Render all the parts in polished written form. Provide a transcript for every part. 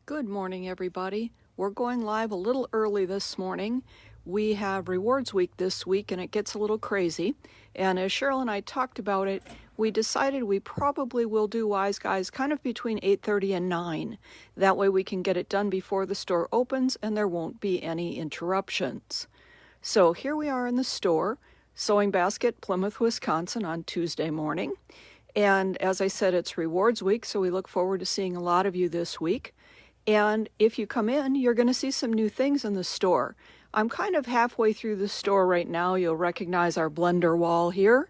Good morning, everybody. We're going live a little early this morning. We have Rewards Week this week, and it gets a little crazy. And as Cheryl and I talked about it, we decided we probably will do Wise Guys kind of between 8:30 and 9. That way we can get it done before the store opens and there won't be any interruptions. So here we are in the store, Sewing Basket, Plymouth, Wisconsin on Tuesday morning. And as I said, it's Rewards Week, so we look forward to seeing a lot of you this week. And if you come in, you're going to see some new things in the store. I'm kind of halfway through the store right now. You'll recognize our blender wall here.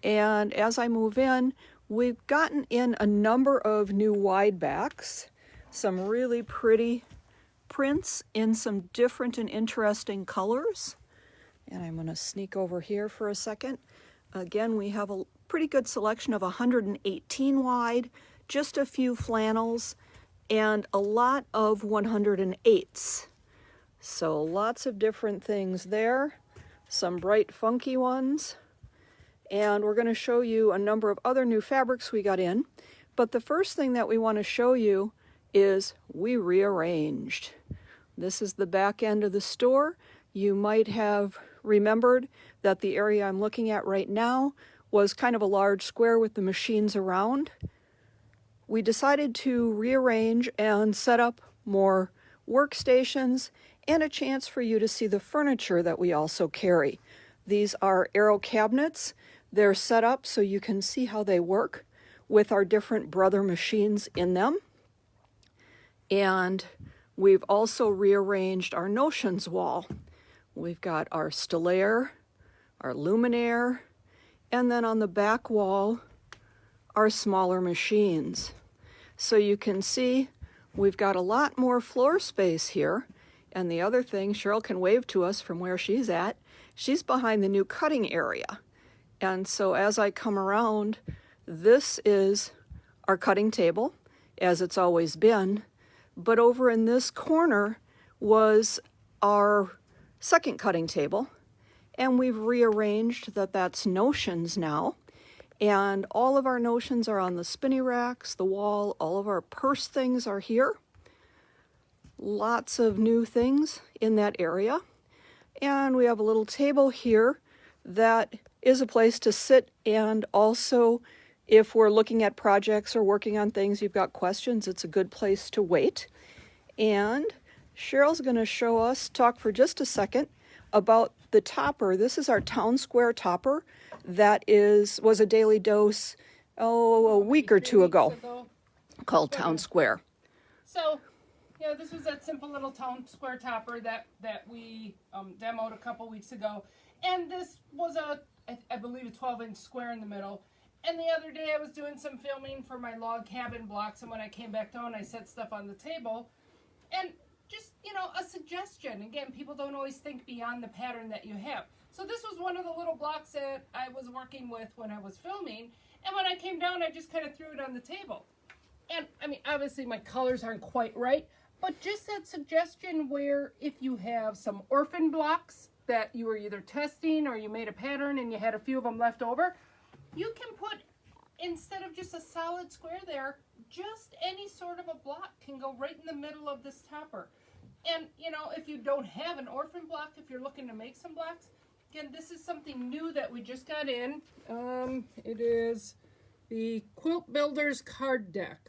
And as I move in, we've gotten in a number of new wide backs, some really pretty prints in some different and interesting colors. And I'm going to sneak over here for a second. Again, we have a pretty good selection of 118 wide, just a few flannels, and a lot of 108s. So lots of different things there, some bright funky ones, and we're going to show you a number of other new fabrics we got in. But the first thing that we want to show you is we rearranged. This is the back end of the store. You might have remembered that the area I'm looking at right now was kind of a large square with the machines around. We decided to rearrange and set up more workstations and a chance for you to see the furniture that we also carry. These are Aero Cabinets. They're set up so you can see how they work with our different brother machines in them. And we've also rearranged our Notions wall. We've got our Stellaire, our Luminaire, and then on the back wall, our smaller machines. So you can see we've got a lot more floor space here. And the other thing, Cheryl can wave to us from where she's at. She's behind the new cutting area. And so as I come around, this is our cutting table, as it's always been. But over in this corner was our second cutting table. And we've rearranged that's Notions now. And all of our Notions are on the spinny racks, the wall, all of our purse things are here. Lots of new things in that area. And we have a little table here that is a place to sit, and also if we're looking at projects or working on things, you've got questions, it's a good place to wait. And Cheryl's going to talk for just a second about the topper. This is our Town Square topper that was a daily dose, a week or two ago, called Town Square. So, this was that simple little Town Square topper that we demoed a couple weeks ago. And this was I believe a 12-inch square in the middle. And the other day I was doing some filming for my log cabin blocks, and when I came back down, I set stuff on the table. And just, a suggestion. Again, people don't always think beyond the pattern that you have. So this was one of the little blocks that I was working with when I was filming. And when I came down, I just kind of threw it on the table. And, obviously my colors aren't quite right, but just that suggestion where if you have some orphan blocks that you were either testing or you made a pattern and you had a few of them left over, you can put, instead of just a solid square there, just any sort of a block can go right in the middle of this topper. And, if you don't have an orphan block, if you're looking to make some blocks, again, this is something new that we just got in. It is the Quilt Builders card deck.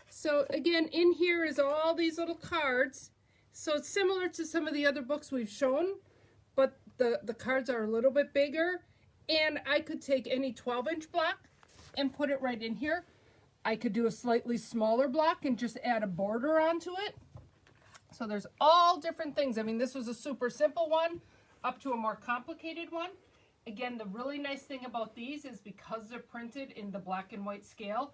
So again, in here is all these little cards. So it's similar to some of the other books we've shown, but the cards are a little bit bigger. And I could take any 12-inch block and put it right in here. I could do a slightly smaller block and just add a border onto it. So there's all different things. This was a super simple one up to a more complicated one. Again, the really nice thing about these is because they're printed in the black and white scale,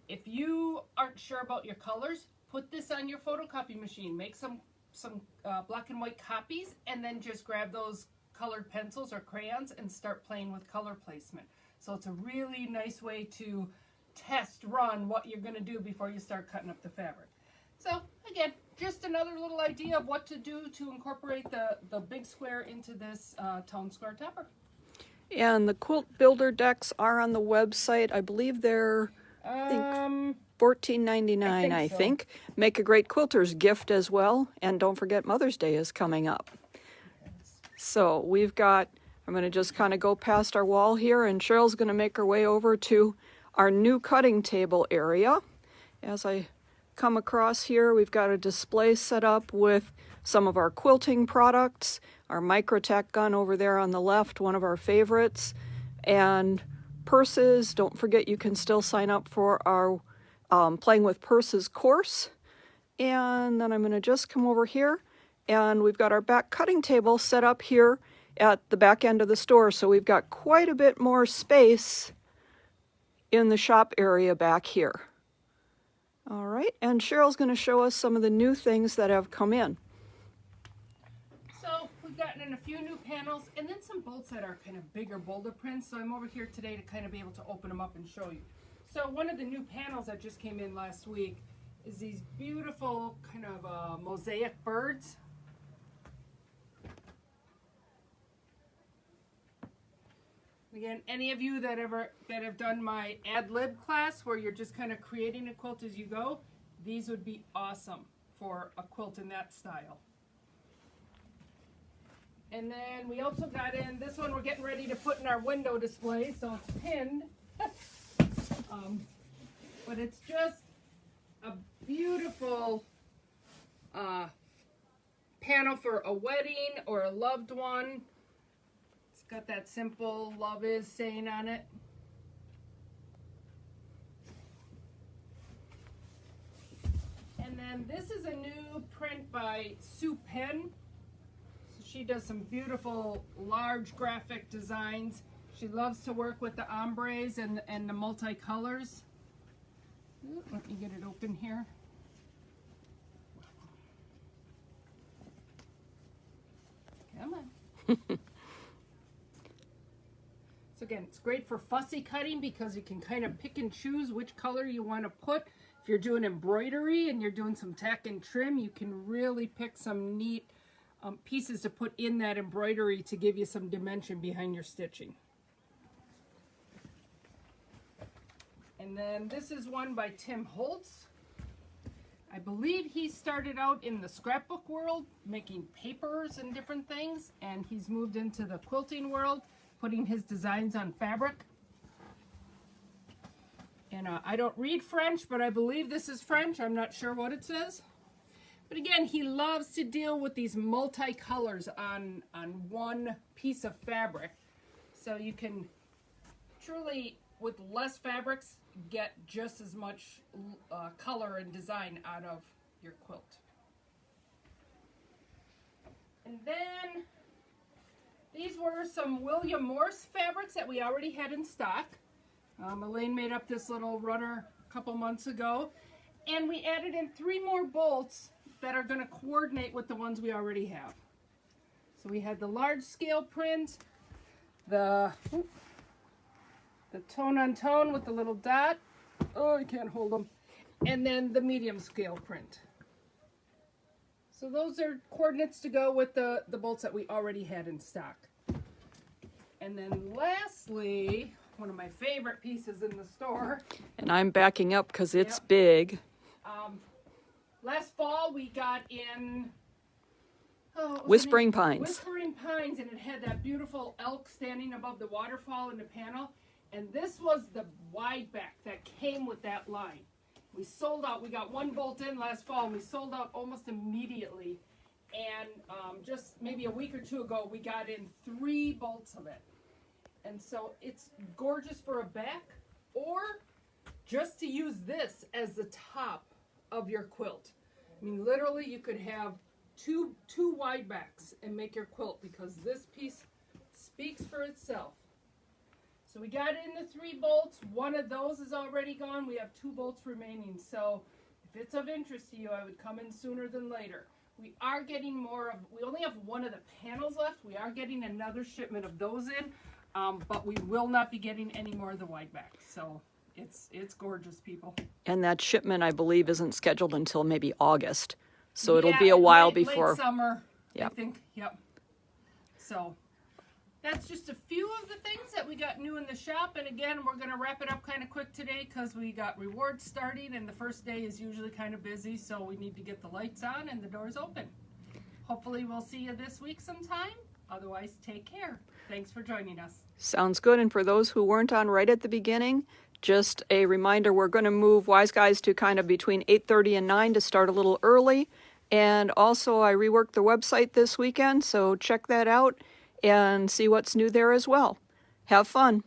if you aren't sure about your colors, put this on your photocopy machine. Make some black and white copies, and then just grab those colored pencils or crayons and start playing with color placement. So it's a really nice way to test run what you're going to do before you start cutting up the fabric. So again, just another little idea of what to do to incorporate the big square into this Town Square topper. And the Quilt Builder decks are on the website. I believe they're $14.99, I so. think. Make a great quilter's gift as well. And don't forget Mother's Day is coming up. So we've got, I'm going to just kind of go past our wall here, and Cheryl's going to make her way over to our new cutting table area. As I come across here, we've got a display set up with some of our quilting products, our microtack gun over there on the left, one of our favorites, and purses. Don't forget you can still sign up for our Playing with Purses course. And then I'm going to just come over here, and we've got our back cutting table set up here at the back end of the store. So we've got quite a bit more space in the shop area back here. All right, and Cheryl's going to show us some of the new things that have come in. So we've gotten in a few new panels and then some bolts that are kind of bigger, bolder prints. So I'm over here today to kind of be able to open them up and show you. So one of the new panels that just came in last week is these beautiful kind of mosaic birds. Again, any of you that have done my ad lib class where you're just kind of creating a quilt as you go, these would be awesome for a quilt in that style. And then we also got in this one we're getting ready to put in our window display, so it's pinned. But it's just a beautiful panel for a wedding or a loved one. Got that simple "love is" saying on it. And then this is a new print by Penn. So she does some beautiful large graphic designs. She loves to work with the ombres and the multicolors. Let me get it open here. Come on. So again, it's great for fussy cutting because you can kind of pick and choose which color you want to put. If you're doing embroidery and you're doing some tack and trim, you can really pick some neat pieces to put in that embroidery to give you some dimension behind your stitching. And then this is one by Holtz. I believe he started out in the scrapbook world making papers and different things, and he's moved into the quilting world, putting his designs on fabric. And I don't read French, but I believe this is French. I'm not sure what it says. But again, he loves to deal with these multicolors on one piece of fabric. So you can truly, with less fabrics, get just as much color and design out of your quilt. And then these were some William Morse fabrics that we already had in stock. Elaine made up this little runner a couple months ago, and we added in 3 more bolts that are going to coordinate with the ones we already have. So we had the large scale print, the tone on tone with the little dot. Oh, I can't hold them. And then the medium scale print. So those are coordinates to go with the bolts that we already had in stock. And then lastly, one of my favorite pieces in the store. And I'm backing up because it's big. Last fall we got in Whispering Pines. Whispering Pines, and it had that beautiful elk standing above the waterfall in the panel. And this was the wide back that came with that line. We sold out. We got 1 bolt in last fall, and we sold out almost immediately. And just maybe a week or 2 ago, we got in 3 bolts of it. And so it's gorgeous for a back, or just to use this as the top of your quilt. I mean, literally, you could have two wide backs and make your quilt, because this piece speaks for itself. So we got in the 3 bolts. 1 of those is already gone. We have 2 bolts remaining. So if it's of interest to you, I would come in sooner than later. We are getting more of, we only have 1 of the panels left. We are getting another shipment of those in, but we will not be getting any more of the wide back. So it's gorgeous, people. And that shipment, I believe, isn't scheduled until maybe August. So it'll be a while before. Late summer, Yep. I think. Yep. So that's just a few of the things that we got new in the shop. And again, we're going to wrap it up kind of quick today because we got rewards starting and the first day is usually kind of busy, so we need to get the lights on and the doors open. Hopefully we'll see you this week sometime. Otherwise, take care. Thanks for joining us. Sounds good. And for those who weren't on right at the beginning, just a reminder, we're going to move Wise Guys to kind of between 8:30 and 9 to start a little early. And also I reworked the website this weekend, so check that out and see what's new there as well. Have fun.